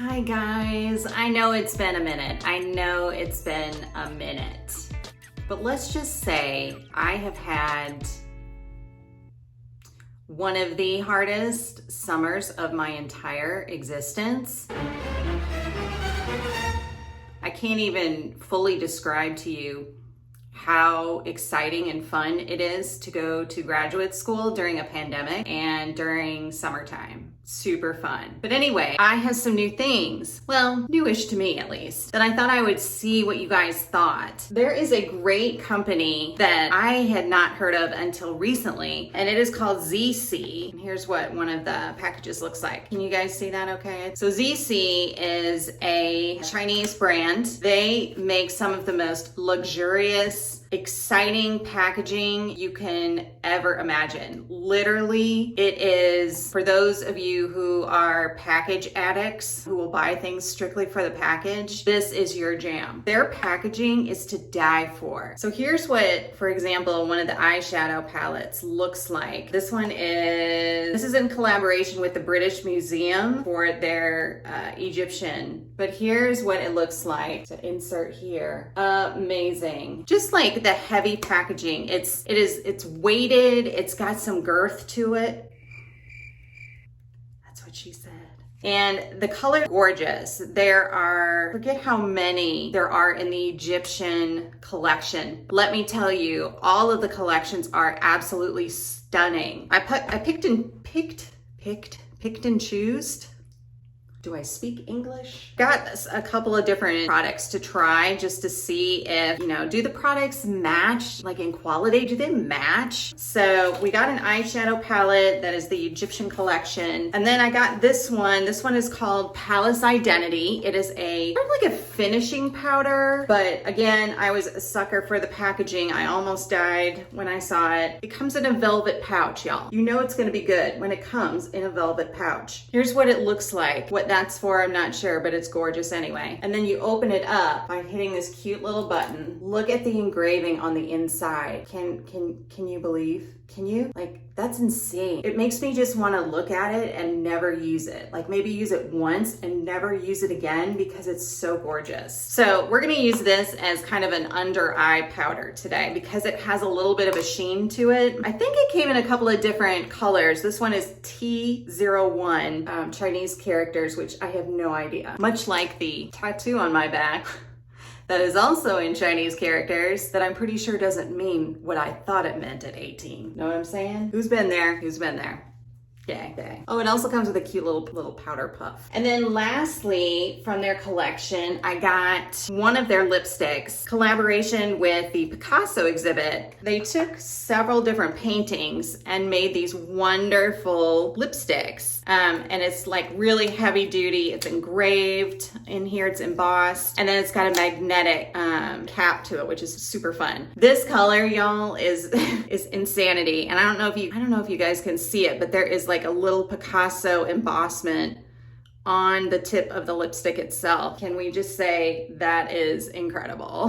Hi guys, I know it's been a minute. But let's just say I have had one of the hardest summers of my entire existence. I can't even fully describe to you how exciting and fun it is to go to graduate school during a pandemic and during summertime. Super fun. But anyway, I have some new things, well, newish to me at least, that I thought I would see what you guys thought. There is a great company that I had not heard of until recently, and it is called Zeesea. And here's what one of the packages looks like. Can you guys see that okay? So Zeesea is a Chinese brand. They make some of the most luxurious, exciting packaging you can ever imagine. Literally, it is for those of you who are package addicts who will buy things strictly for the package. This is your jam. Their packaging is to die for. So here's what, for example, one of the eyeshadow palettes looks like. This is in collaboration with the British Museum for their Egyptian. But here's what it looks like to insert here. Amazing. Just like the heavy packaging. It's weighted. It's got some girth to it. That's what she said. And the color gorgeous. There are, forget how many there are in the Egyptian collection. Let me tell you, all of the collections are absolutely stunning. I picked and choose. Do I speak English? Got a couple of different products to try just to see if, do the products match, like in quality, do they match? So we got an eyeshadow palette that is the Egyptian collection. And then I got this one. This one is called Palace Identity. It is kind of like a finishing powder, but again, I was a sucker for the packaging. I almost died when I saw it. It comes in a velvet pouch, y'all. You know it's gonna be good when it comes in a velvet pouch. Here's what it looks like. What that's for, I'm not sure, but it's gorgeous anyway. And then you open it up by hitting this cute little button. Look at the engraving on the inside. Can you believe? Can you? Like, that's insane. It makes me just want to look at it and never use it. Like maybe use it once and never use it again because it's so gorgeous. So we're going to use this as kind of an under eye powder today because it has a little bit of a sheen to it. I think it came in a couple of different colors. This one is T01, Chinese characters, which I have no idea. Much like the tattoo on my back. That is also in Chinese characters that I'm pretty sure doesn't mean what I thought it meant at 18. Know what I'm saying? Who's been there? Who's been there? Okay. Oh, it also comes with a cute little powder puff. And then lastly, from their collection, I got one of their lipsticks, collaboration with the Picasso exhibit. They took several different paintings and made these wonderful lipsticks. And it's like really heavy duty. It's engraved in here, it's embossed, and then it's got a magnetic cap to it, which is super fun. This color, y'all, is insanity. And I don't know if you guys can see it, but there is like a little Picasso embossment on the tip of the lipstick itself. Can we just say that is incredible?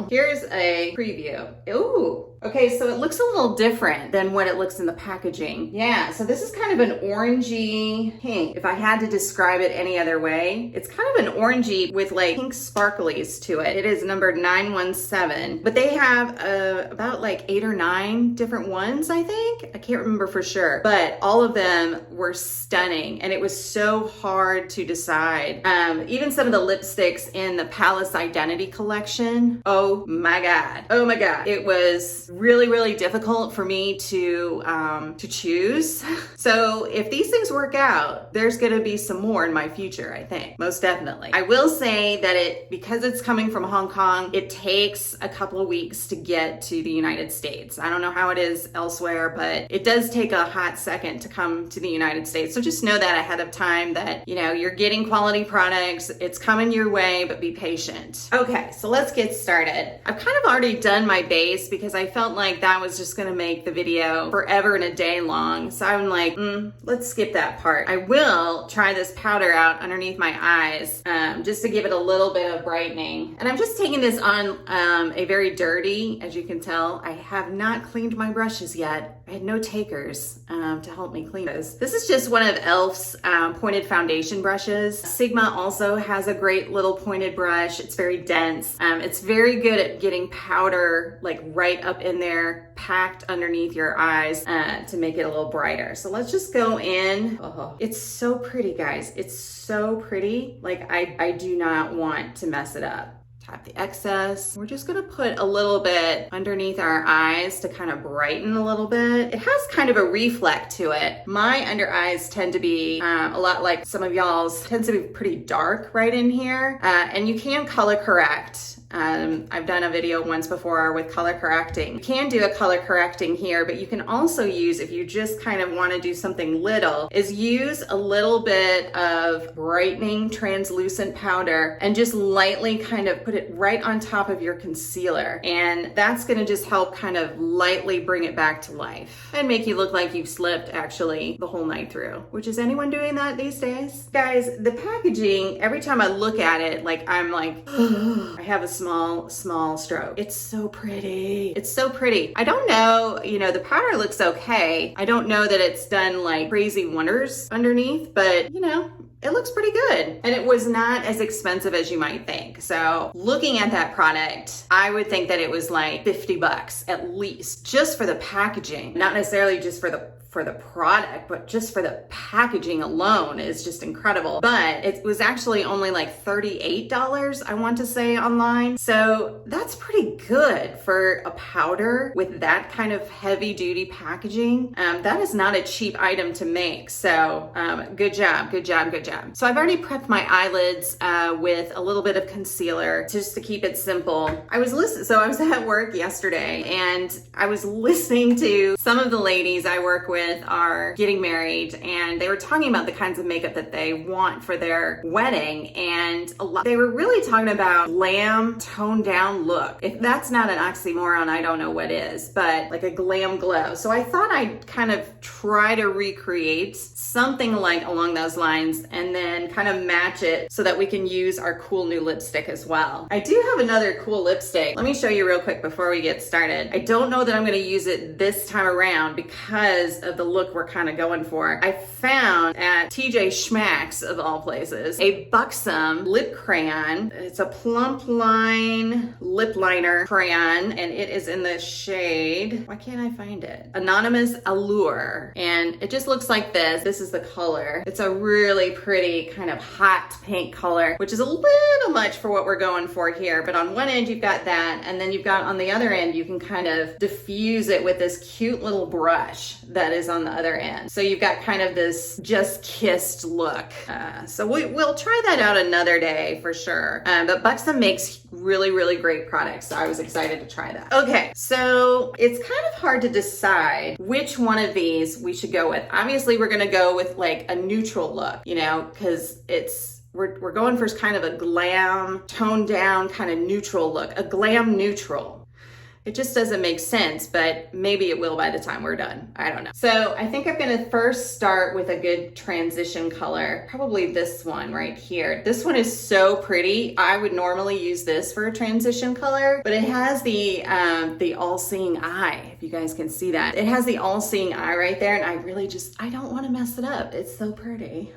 Here's a preview. Ooh. Okay, so it looks a little different than what it looks in the packaging. Yeah, so this is kind of an orangey pink. If I had to describe it any other way, it's kind of an orangey with like pink sparklies to it. It is number 917, but they have about like 8 or 9 different ones, I think. I can't remember for sure, but all of them were stunning and it was so hard to decide. Even some of the lipsticks in the Palace Identity collection, oh my God. It was really, really difficult for me to choose. So if these things work out, there's gonna be some more in my future, I think, most definitely. I will say that because it's coming from Hong Kong, it takes a couple of weeks to get to the United States. I don't know how it is elsewhere, but it does take a hot second to come to the United States. So just know that ahead of time that, you're getting quality products, it's coming your way, but be patient. Okay, so let's get started. I've kind of already done my base because I felt like that was just gonna make the video forever and a day long. So I'm like, let's skip that part. I will try this powder out underneath my eyes just to give it a little bit of brightening. And I'm just taking this on a very dirty, as you can tell, I have not cleaned my brushes yet. I had no takers to help me clean this. This is just one of e.l.f.'s pointed foundation brushes. Sigma also has a great little pointed brush. It's very dense. It's very good at getting powder like right up in there, packed underneath your eyes to make it a little brighter. So let's just go in. Oh, it's so pretty, guys. It's so pretty. Like I do not want to mess it up. Tap the excess. We're just gonna put a little bit underneath our eyes to kind of brighten a little bit. It has kind of a reflect to it. My under eyes tend to be a lot like some of y'all's, tends to be pretty dark right in here. And you can color correct. I've done a video once before with color correcting. You can do a color correcting here, but you can also use, if you just kind of want to do something little, is use a little bit of brightening translucent powder and just lightly kind of put it right on top of your concealer. And that's going to just help kind of lightly bring it back to life and make you look like you've slept actually the whole night through, which is anyone doing that these days? Guys, the packaging, every time I look at it, like I'm like, I have a small stroke. It's so pretty. It's so pretty. I don't know, you know, the powder looks okay. I don't know that it's done like crazy wonders underneath, but you know, it looks pretty good. And it was not as expensive as you might think. So looking at that product, I would think that it was like 50 bucks at least, just for the packaging, not necessarily just for the product, but just for the packaging alone is just incredible. But it was actually only like $38, I want to say, online. So that's pretty good for a powder with that kind of heavy duty packaging. That is not a cheap item to make. So good job, good job, good job. So I've already prepped my eyelids with a little bit of concealer just to keep it simple. I was at work yesterday and I was listening to some of the ladies I work with are getting married, and they were talking about the kinds of makeup that they want for their wedding, and they were really talking about glam toned down look. If that's not an oxymoron, I don't know what is, but like a glam glow. So I thought I'd kind of try to recreate something like along those lines and then kind of match it so that we can use our cool new lipstick as well. I do have another cool lipstick. Let me show you real quick before we get started. I don't know that I'm going to use it this time around because of the look we're kind of going for. I found at TJ Schmack's, of all places, a Buxom Lip Crayon. It's a plump line lip liner crayon, and it is in the shade, why can't I find it? Anonymous Allure. And it just looks like this. This is the color. It's a really pretty kind of hot pink color, which is a little much for what we're going for here. But on one end, you've got that, and then you've got on the other end, you can kind of diffuse it with this cute little brush that is on the other end. So you've got kind of this just kissed look. So we'll try that out another day for sure. But Buxom makes really, really great products. So I was excited to try that. Okay, so it's kind of hard to decide which one of these we should go with. Obviously, we're gonna go with like a neutral look, you know, because we're going for kind of a glam, toned down kind of neutral look, a glam neutral. It just doesn't make sense, but maybe it will by the time we're done. I don't know. So I think I'm gonna first start with a good transition color, probably this one right here. This one is so pretty. I would normally use this for a transition color, but it has the all-seeing eye, if you guys can see that. It has the all-seeing eye right there, and I don't wanna mess it up. It's so pretty.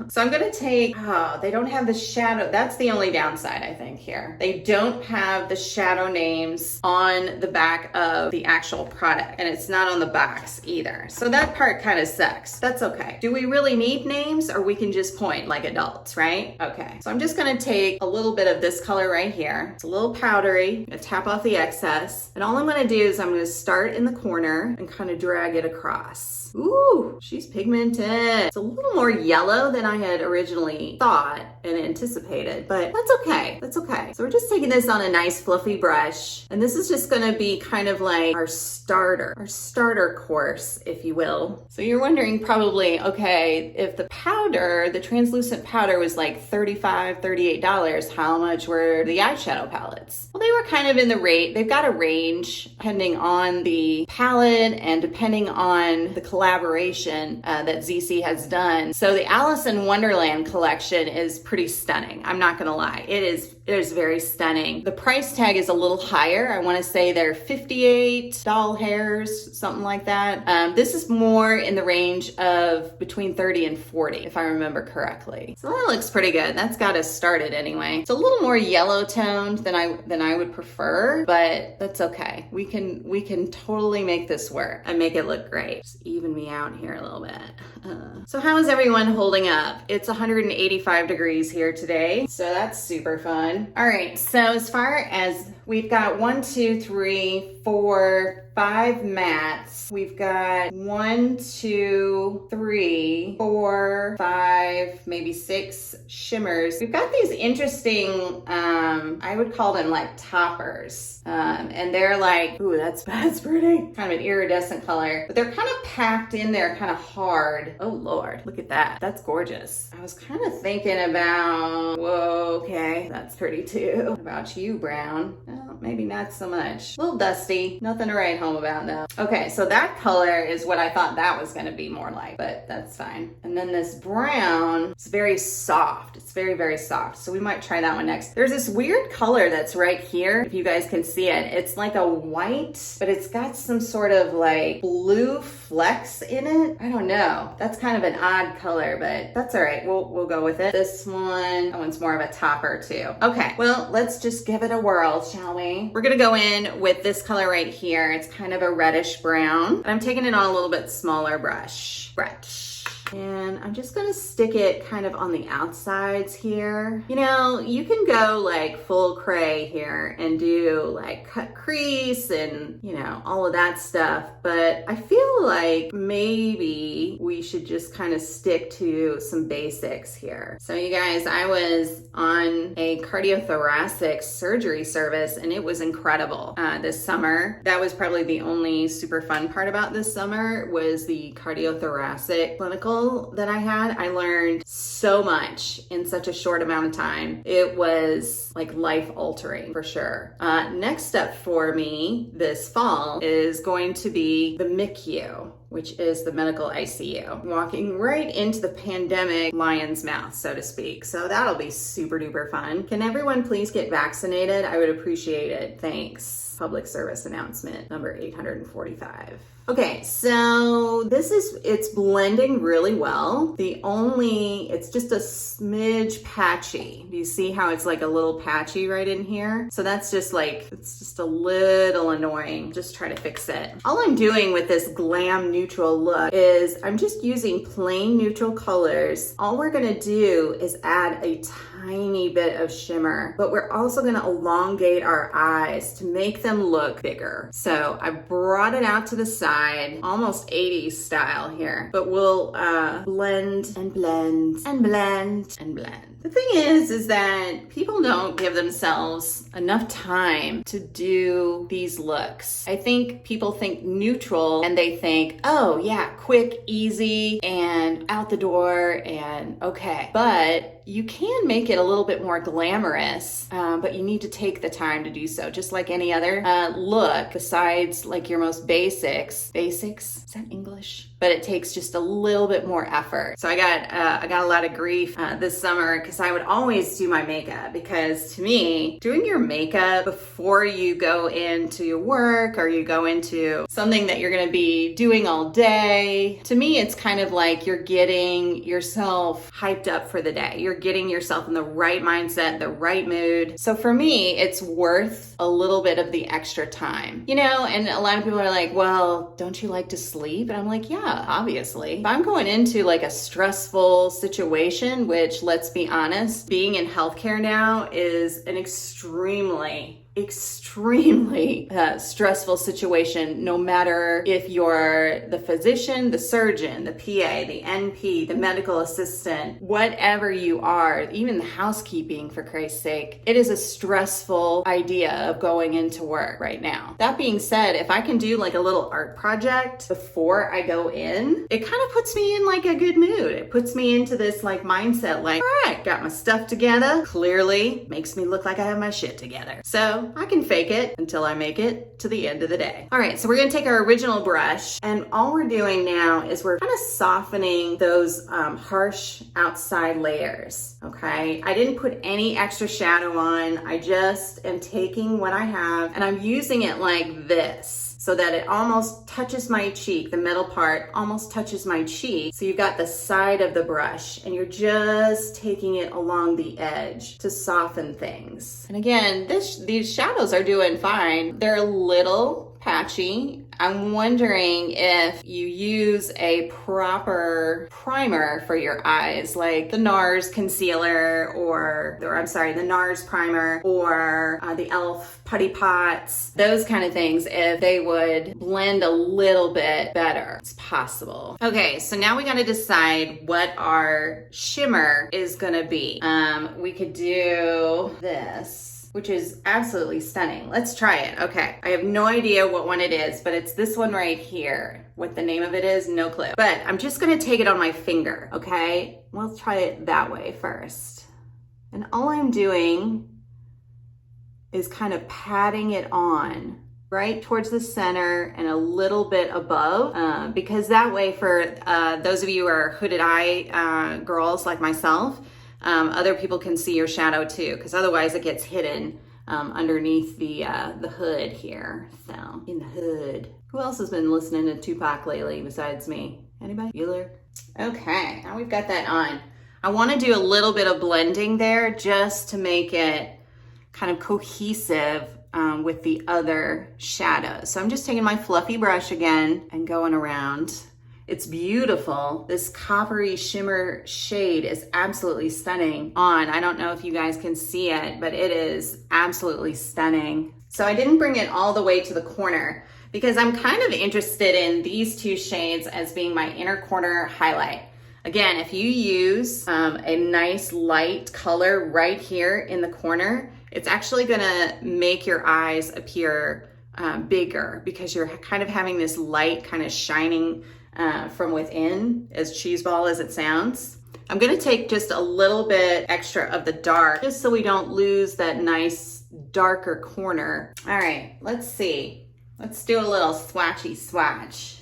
So I'm gonna take, they don't have the shadow. That's the only downside, I think, here. They don't have the shadow names on the back of the actual product, and it's not on the box either. So that part kind of sucks. That's okay. Do we really need names, or we can just point like adults, right? Okay, so I'm just gonna take a little bit of this color right here. It's a little powdery. I'm gonna tap off the excess, and all I'm gonna do is I'm gonna start in the corner and kind of drag it across. Ooh, she's pigmented. It's a little more yellow than I had originally thought and anticipated, but that's okay. That's okay. So we're just taking this on a nice fluffy brush, and this is just gonna be kind of like our starter course, if you will. So you're wondering probably, okay, if the powder, the translucent powder was like $35, $38, how much were the eyeshadow palettes? Well, they were kind of in the rate. They've got a range depending on the palette and depending on the collaboration that Zeesea has done. So the Alice in Wonderland collection is pretty stunning. I'm not gonna lie. It is It is very stunning. The price tag is a little higher. I want to say they're $58 hairs, something like that. This is more in the range of between 30 and 40, if I remember correctly. So that looks pretty good. That's got us started anyway. It's a little more yellow toned than I would prefer, but that's okay. We can totally make this work and make it look great. Just even me out here a little bit. So how is everyone holding up? It's 185 degrees here today, so that's super fun. All right, so as far as we've got 1, 2, 3, 4, 5 mattes. We've got 1, 2, 3, 4, 5, maybe 6 shimmers. We've got these interesting, I would call them like toppers. And they're like, ooh, that's pretty. Kind of an iridescent color, but they're kind of packed in there kind of hard. Oh Lord, look at that. That's gorgeous. I was kind of thinking about, whoa, okay, that's pretty too. What about you, brown? Well, maybe not so much. A little dusty, nothing to write home about though. Okay, so that color is what I thought that was gonna be more like, but that's fine. And then this brown, it's very soft. It's very, very soft. So we might try that one next. There's this weird color that's right here, if you guys can see it. It's like a white, but it's got some sort of like blue flecks in it. I don't know. That's kind of an odd color, but that's all right. We'll go with it. This one, that one's more of a topper too. Okay, well, let's just give it a whirl, shall we? We're gonna go in with this color right here. It's kind of a reddish brown, but I'm taking it on a little bit smaller brush. And I'm just gonna stick it kind of on the outsides here. You know, you can go like full cray here and do like cut crease and, you know, all of that stuff. But I feel like maybe we should just kind of stick to some basics here. So you guys, I was on a cardiothoracic surgery service and it was incredible this summer. That was probably the only super fun part about this summer was the cardiothoracic clinical that I had. I learned so much in such a short amount of time. It was like life altering for sure. Next up for me this fall is going to be the MICU, which is the medical ICU. Walking right into the pandemic lion's mouth, so to speak. So that'll be super duper fun. Can everyone please get vaccinated? I would appreciate it. Thanks. Public service announcement number 845. Okay, so it's blending really well. It's just a smidge patchy. Do you see how it's like a little patchy right in here? So that's just like, it's just a little annoying. Just try to fix it. All I'm doing with this glam neutral look is I'm just using plain neutral colors. All we're gonna do is add a tiny bit of shimmer, but we're also gonna elongate our eyes to make them look bigger. So I brought it out to the side, almost 80s style here, but we'll blend and blend and blend and blend. The thing is that people don't give themselves enough time to do these looks. I think people think neutral and they think, oh yeah, quick, easy, and out the door and okay. But you can make it a little bit more glamorous, but you need to take the time to do so, just like any other look besides like your most basics. Basics? Is that English? But it takes just a little bit more effort. So I got a lot of grief this summer because I would always do my makeup, because to me, doing your makeup before you go into your work or you go into something that you're gonna be doing all day, to me it's kind of like you're getting yourself hyped up for the day. You're getting yourself in the right mindset, the right mood. So for me, it's worth a little bit of the extra time, you know? And a lot of people are like, well, don't you like to sleep? And I'm like, yeah, obviously. If I'm going into like a stressful situation, which let's be honest, being in healthcare now is an extremely stressful situation, no matter if you're the physician, the surgeon, the PA, the NP, the medical assistant, whatever you are, even the housekeeping, for Christ's sake. It is a stressful idea of going into work right now. That being said, if I can do like a little art project before I go in, it kind of puts me in like a good mood. It puts me into this like mindset, like, all right, got my stuff together. Clearly makes me look like I have my shit together. So So I can fake it until I make it to the end of the day. All right, so we're gonna take our original brush, and all we're doing now is we're kind of softening those harsh outside layers, okay? I didn't put any extra shadow on. I just am taking what I have and I'm using it like this, so that it almost touches my cheek. The middle part almost touches my cheek. So you've got the side of the brush and you're just taking it along the edge to soften things. And again, these shadows are doing fine. They're a little patchy. I'm wondering if you use a proper primer for your eyes, like the NARS concealer or I'm sorry, the NARS primer or the e.l.f. Putty Pots, those kind of things, if they would blend a little bit better. It's possible. Okay, so now we got to decide what our shimmer is gonna be. We could do this, which is absolutely stunning. Let's try it. Okay, I have no idea what one it is, but it's this one right here. What the name of it is, no clue. But I'm just gonna take it on my finger, okay? We'll try it that way first. And all I'm doing is kind of patting it on right towards the center and a little bit above, because that way for those of you who are hooded eye girls like myself, other people can see your shadow too, because otherwise it gets hidden underneath the hood here. So, in the hood. Who else has been listening to Tupac lately besides me? Anybody? Bueller? Okay, now we've got that on. I want to do a little bit of blending there just to make it kind of cohesive with the other shadows. So I'm just taking my fluffy brush again and going around. It's beautiful. This coppery shimmer shade is absolutely stunning on. I don't know if you guys can see it, but it is absolutely stunning. So I didn't bring it all the way to the corner because I'm kind of interested in these two shades as being my inner corner highlight. Again, if you use a nice light color right here in the corner, it's actually gonna make your eyes appear bigger because you're kind of having this light kind of shining from within, as cheeseball as it sounds. I'm gonna take just a little bit extra of the dark just so we don't lose that nice darker corner. All right, let's see. Let's do a little swatchy swatch.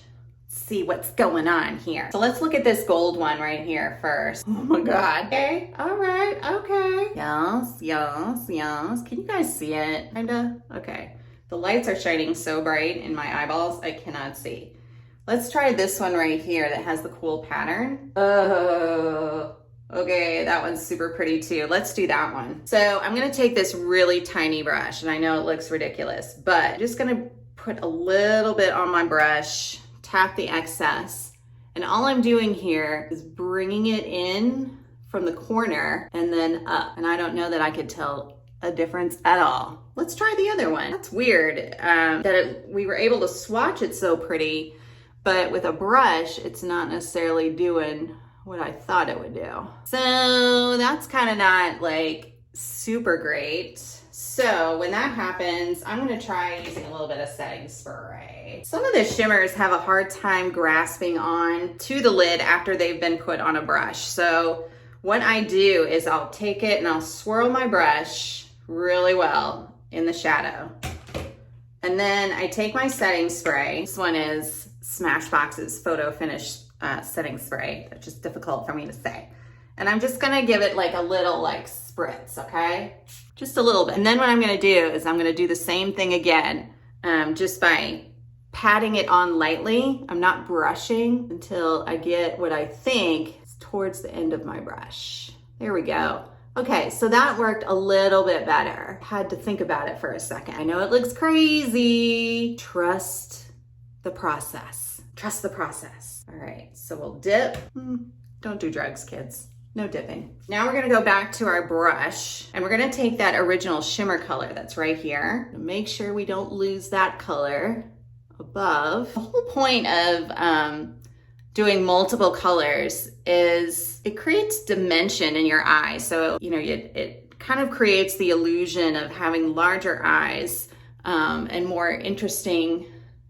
See what's going on here. So let's look at this gold one right here first. Oh my God. Okay, all right, okay. Yes, yes, yes. Can you guys see it? Kinda? Okay. The lights are shining so bright in my eyeballs, I cannot see. Let's try this one right here that has the cool pattern. Oh, okay, that one's super pretty too. Let's do that one. So I'm gonna take this really tiny brush, and I know it looks ridiculous, but I'm just gonna put a little bit on my brush, tap the excess, and all I'm doing here is bringing it in from the corner and then up. And I don't know that I could tell a difference at all. Let's try the other one. That's weird that we were able to swatch it so pretty, but with a brush, it's not necessarily doing what I thought it would do. So that's kind of not like super great. So when that happens, I'm gonna try using a little bit of setting spray. Some of the shimmers have a hard time grasping on to the lid after they've been put on a brush. So what I do is I'll take it and I'll swirl my brush really well in the shadow. And then I take my setting spray. This one is Smashbox's Photo Finish setting spray. That's just difficult for me to say. And I'm just gonna give it like a little like spritz, okay? Just a little bit. And then what I'm gonna do is I'm gonna do the same thing again, just by patting it on lightly. I'm not brushing until I get what I think is towards the end of my brush. There we go. Okay, so that worked a little bit better. Had to think about it for a second. I know it looks crazy. Trust the process. Trust the process. All right, so we'll dip. Don't do drugs, kids. No dipping. Now we're gonna go back to our brush and we're gonna take that original shimmer color that's right here. Make sure we don't lose that color above. The whole point of doing multiple colors is it creates dimension in your eye. So, you know, it kind of creates the illusion of having larger eyes and more interesting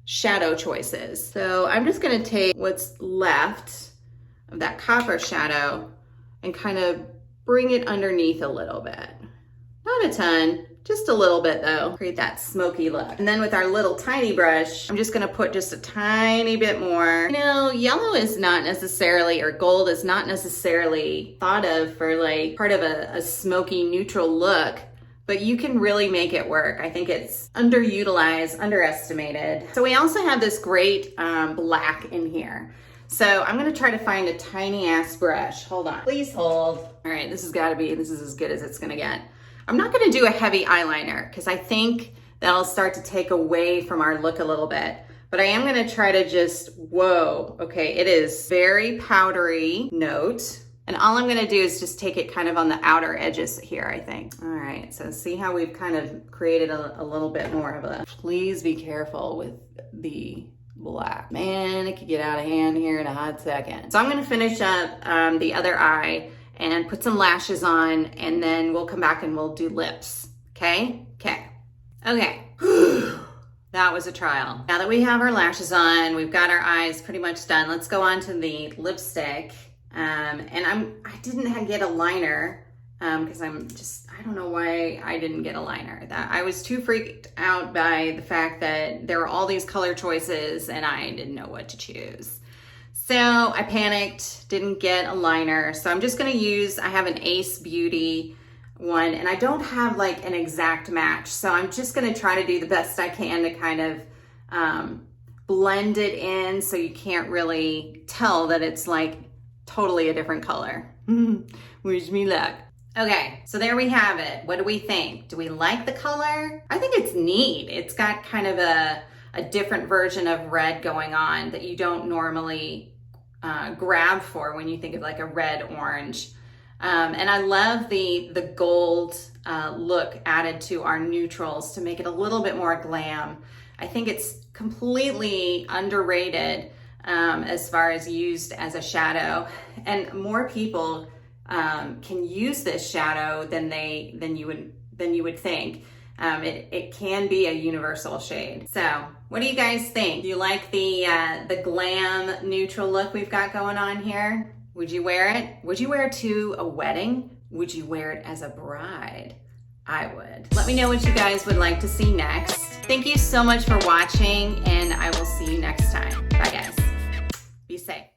shadow choices. So I'm just gonna take what's left of that copper shadow and kind of bring it underneath a little bit. Not a ton, Just a little bit though, create that smoky look. And then with our little tiny brush, I'm just gonna put just a tiny bit more. You know, yellow is not necessarily, or gold is not necessarily thought of for like part of a smoky neutral look, but you can really make it work. I think it's underutilized, underestimated. So we also have this great black in here. So I'm gonna try to find a tiny ass brush. Hold on, please hold. All right, this is as good as it's gonna get. I'm not gonna do a heavy eyeliner because I think that'll start to take away from our look a little bit. But I am gonna try to just, whoa, okay, it is very powdery note. And all I'm gonna do is just take it kind of on the outer edges here, I think. All right, so see how we've kind of created a little bit more of a, please be careful with the black. Man, it could get out of hand here in a hot second. So I'm gonna finish up the other eye and put some lashes on, and then we'll come back and we'll do lips, okay? Okay. That was a trial. Now that we have our lashes on, we've got our eyes pretty much done, let's go on to the lipstick. And I didn't get a liner because I don't know why I didn't get a liner. I was too freaked out by the fact that there were all these color choices and I didn't know what to choose. So I panicked, didn't get a liner. So I'm just gonna use, I have an Ace Beauty one and I don't have like an exact match. So I'm just gonna try to do the best I can to kind of blend it in so you can't really tell that it's like totally a different color. Wish me luck. Okay, so there we have it. What do we think? Do we like the color? I think it's neat. It's got kind of a different version of red going on that you don't normally grab for when you think of like a red orange. And I love the gold look added to our neutrals to make it a little bit more glam. I think it's completely underrated as far as used as a shadow, and more people can use this shadow than you would think. It can be a universal shade. So what do you guys think? Do you like the glam neutral look we've got going on here? Would you wear it? Would you wear it to a wedding? Would you wear it as a bride? I would. Let me know what you guys would like to see next. Thank you so much for watching, and I will see you next time. Bye guys. Be safe.